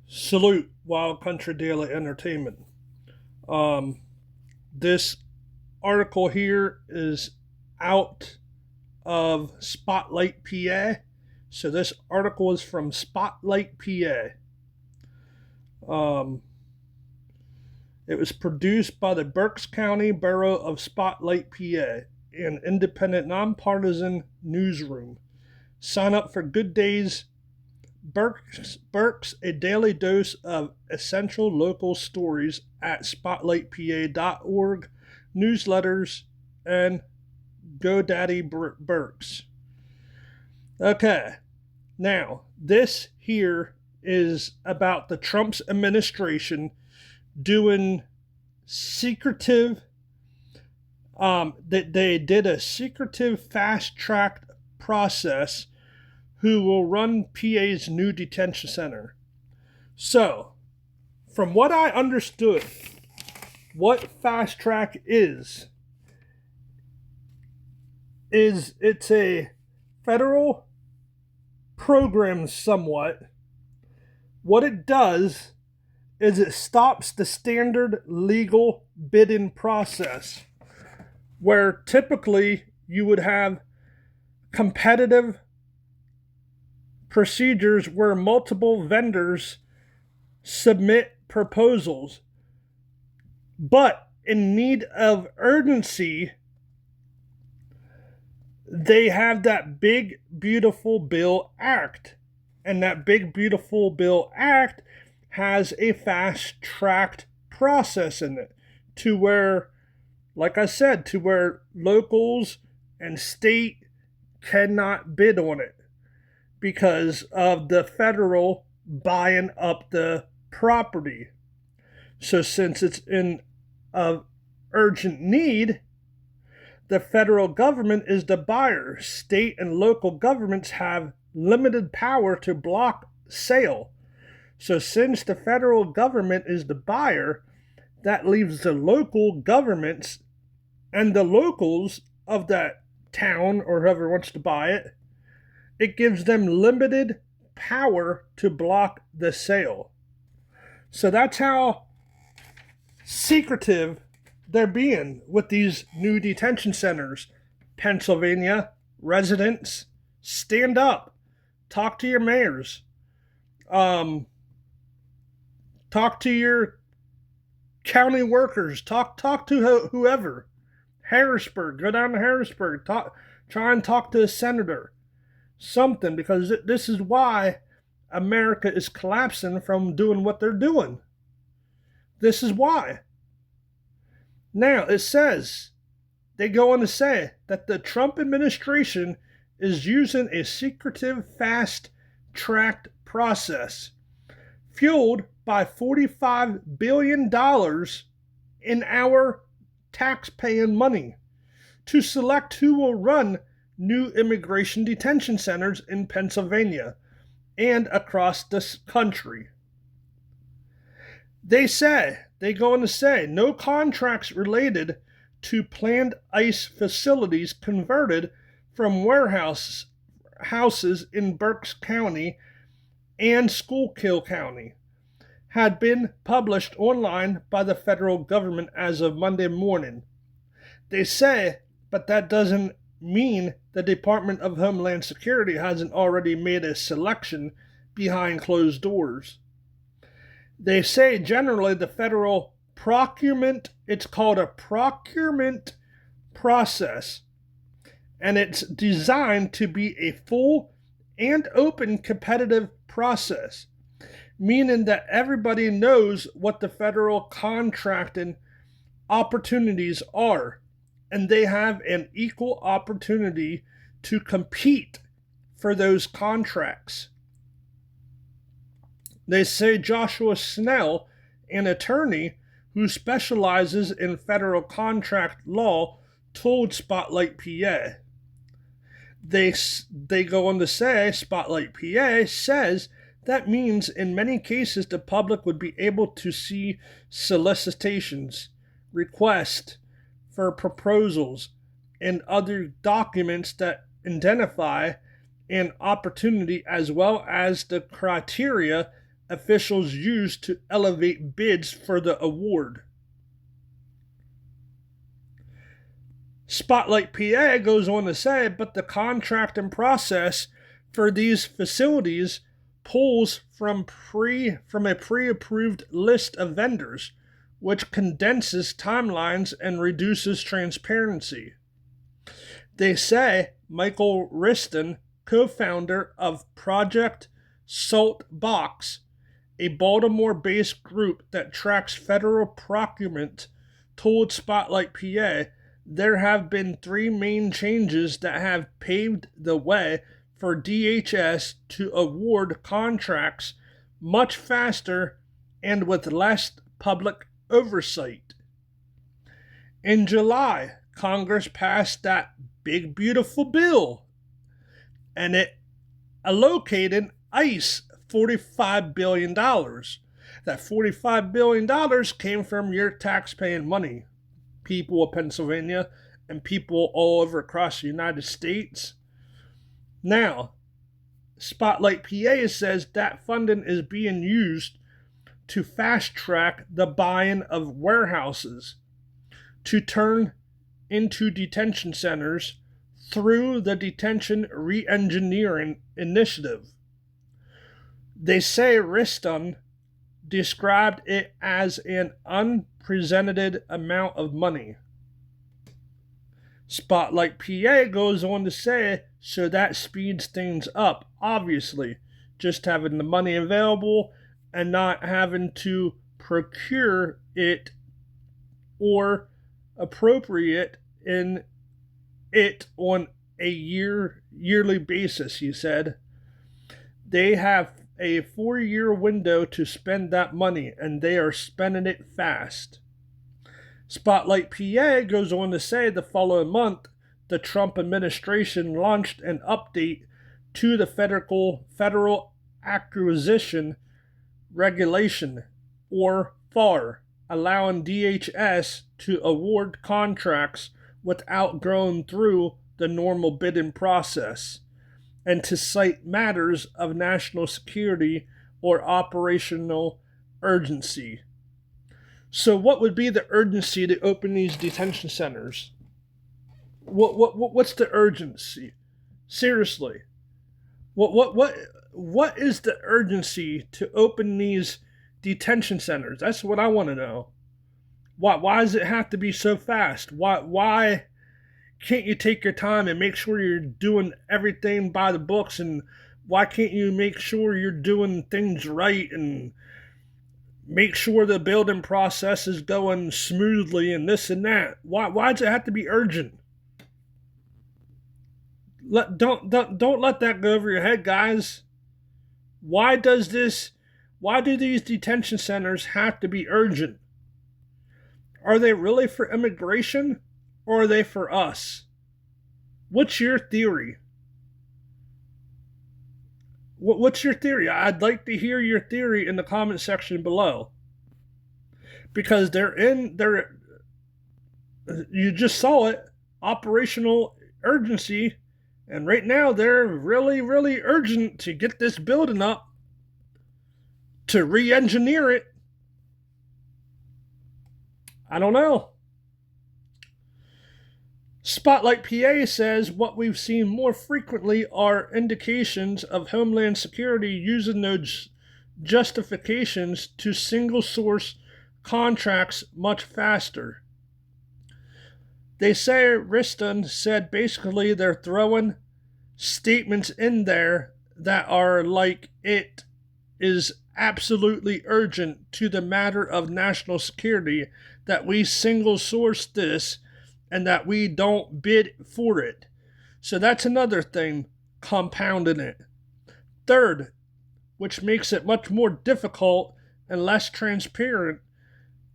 Salute, Wild Country Daily Entertainment. Um, this article here is out of Spotlight, PA. So this article is from Spotlight, PA. Um, it was produced by the Berks County Borough of Spotlight, PA, an independent, nonpartisan newsroom. Sign up for Good Days Berks, a daily dose of essential local stories at spotlightpa.org, newsletters, and GoDaddy Berks. Okay, now this here is about the Trump's administration doing secretive, that they did a secretive fast track process who will run PA's new detention center. So, from what I understood, what fast track is it's a federal program somewhat. What it does is it stops the standard legal bidding process where typically you would have competitive procedures where multiple vendors submit proposals. But in need of urgency, they have that Big Beautiful Bill Act. And that Big Beautiful Bill Act has a fast tracked process in it to where, like I said, to where locals and state cannot bid on it because of the federal buying up the property. So since it's in urgent need, the federal government is the buyer. State and local governments have limited power to block sale. So since the federal government is the buyer, that leaves the local governments and the locals of that town or whoever wants to buy it, it gives them limited power to block the sale. So that's how secretive they're being with these new detention centers. Pennsylvania residents, stand up. Talk to your mayors. Talk to your county workers. Talk to whoever. Harrisburg, go down to Harrisburg. Try and talk to a senator. Something, because this is why America is collapsing from doing what they're doing. This is why. Now, it says, they go on to say that the Trump administration is using a secretive, fast-tracked process fueled by $45 billion in our tax-paying money to select who will run new immigration detention centers in Pennsylvania and across this country. They go on to say, no contracts related to planned ICE facilities converted from houses in Berks County and Schuylkill County had been published online by the federal government as of Monday morning. They say, but that doesn't mean the Department of Homeland Security hasn't already made a selection behind closed doors. They say generally the federal procurement, it's called a procurement process, and it's designed to be a full and open competitive process, meaning that everybody knows what the federal contracting opportunities are, and they have an equal opportunity to compete for those contracts. They say Joshua Snell, an attorney who specializes in federal contract law, told Spotlight, PA. They go on to say, Spotlight, PA says that means in many cases the public would be able to see solicitations, requests for proposals, and other documents that identify an opportunity as well as the criteria officials used to elevate bids for the award. Spotlight PA goes on to say, but the contracting process for these facilities pulls from a pre-approved list of vendors, which condenses timelines and reduces transparency. They say Michael Riston, co-founder of Project Salt Box, a Baltimore-based group that tracks federal procurement, told Spotlight PA there have been three main changes that have paved the way for DHS to award contracts much faster and with less public oversight. In July, Congress passed that big, beautiful bill, and it allocated ICE $45 billion. That $45 billion came from your tax-paying money, people of Pennsylvania and people all over across the United States. Now, Spotlight PA says that funding is being used to fast-track the buying of warehouses to turn into detention centers through the Detention Reengineering Initiative. They say Riston described it as an unprecedented amount of money. Spotlight PA goes on to say, so that speeds things up, obviously, just having the money available and not having to procure it or appropriate in it on a yearly basis, he said. They have a 4-year window to spend that money, and they are spending it fast. Spotlight PA goes on to say the following month, the Trump administration launched an update to the Federal Acquisition Regulation, or FAR, allowing DHS to award contracts without going through the normal bidding process, and to cite matters of national security or operational urgency. So what would be the urgency to open these detention centers? What's the urgency? Seriously. What is the urgency to open these detention centers? That's what I want to know. Why does it have to be so fast? Why can't you take your time and make sure you're doing everything by the books? And why can't you make sure you're doing things right and make sure the building process is going smoothly and this and that? Why does it have to be urgent? Don't let that go over your head, guys. Why do these detention centers have to be urgent? Are they really for immigration, or are they for us? What's your theory? What's your theory? I'd like to hear your theory in the comment section below. Because you just saw it, operational urgency, and right now they're really, really urgent to get this building up, to re-engineer it. I don't know. Spotlight PA says what we've seen more frequently are indications of Homeland Security using those justifications to single source contracts much faster. They say Riston said basically they're throwing statements in there that are like it is absolutely urgent to the matter of national security that we single source this and that we don't bid for it. So that's another thing compounding it. Third, which makes it much more difficult and less transparent,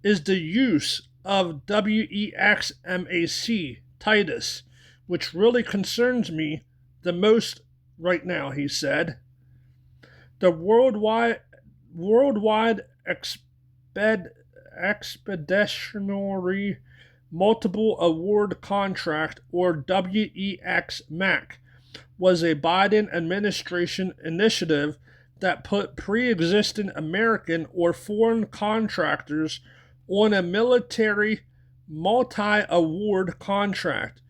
is the use of WEXMAC, Titus, which really concerns me the most right now, he said. The worldwide expeditionary multiple award contract, or WEXMAC, was a Biden administration initiative that put pre-existing American or foreign contractors on a military multi-award contract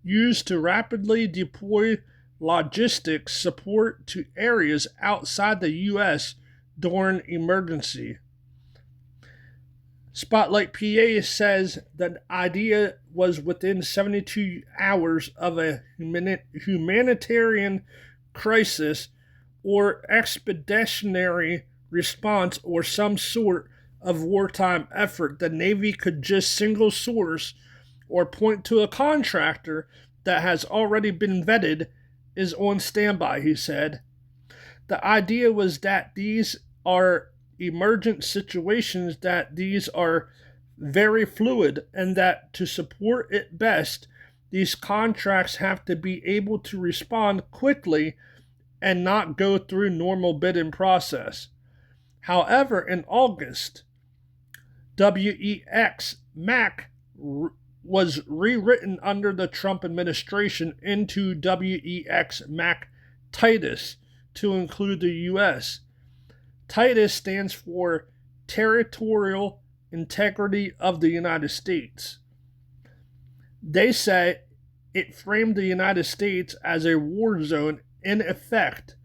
used to rapidly deploy logistics support to areas outside the U.S. during emergency. Spotlight PA says the idea was within 72 hours of a humanitarian crisis or expeditionary response or some sort of wartime effort. The Navy could just single source or point to a contractor that has already been vetted is on standby, he said. The idea was that these are emergent situations, that these are very fluid, and that to support it best, these contracts have to be able to respond quickly and not go through normal bidding process. However, in August, WEX MAC was rewritten under the Trump administration into WEX MAC Titus to include the U.S. Titus stands for Territorial Integrity of the United States. They say it framed the United States as a war zone in effect,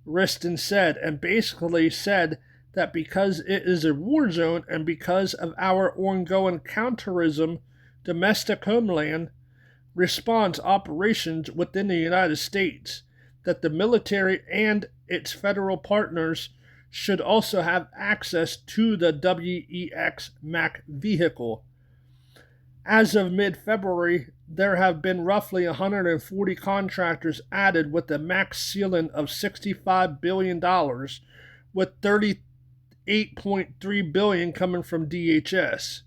Riston said, and basically said that because it is a war zone and because of our ongoing counterterrorism, domestic homeland response operations within the United States, that the military and its federal partners should also have access to the WEX MAC vehicle. As of mid-February, there have been roughly 140 contractors added with a max ceiling of $65 billion, with $38.3 billion coming from DHS.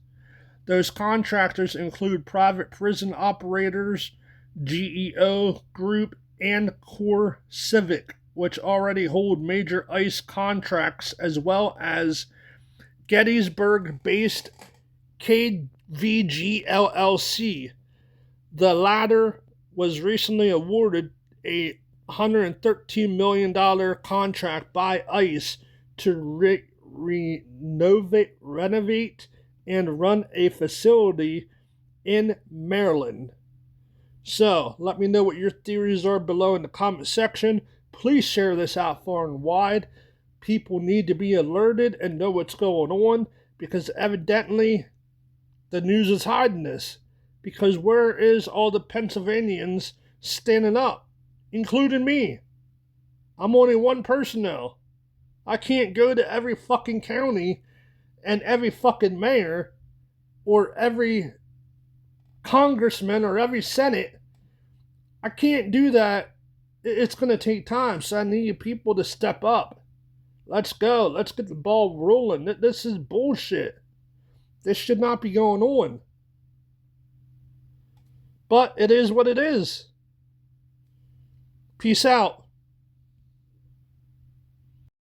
Those contractors include private prison operators, GEO Group, and Core Civic, which already hold major ICE contracts, as well as Gettysburg-based KVG LLC. The latter was recently awarded a $113 million contract by ICE to renovate and run a facility in Maryland. So, let me know what your theories are below in the comment section. Please share this out far and wide. People need to be alerted and know what's going on, because evidently the news is hiding this. Because where is all the Pennsylvanians standing up, including me? I'm only one person now. I can't go to every fucking county and every fucking mayor or every congressman or every senate. I can't do that. It's going to take time, so I need people to step up. Let's go. Let's get the ball rolling. This is bullshit. This should not be going on. But it is what it is. Peace out.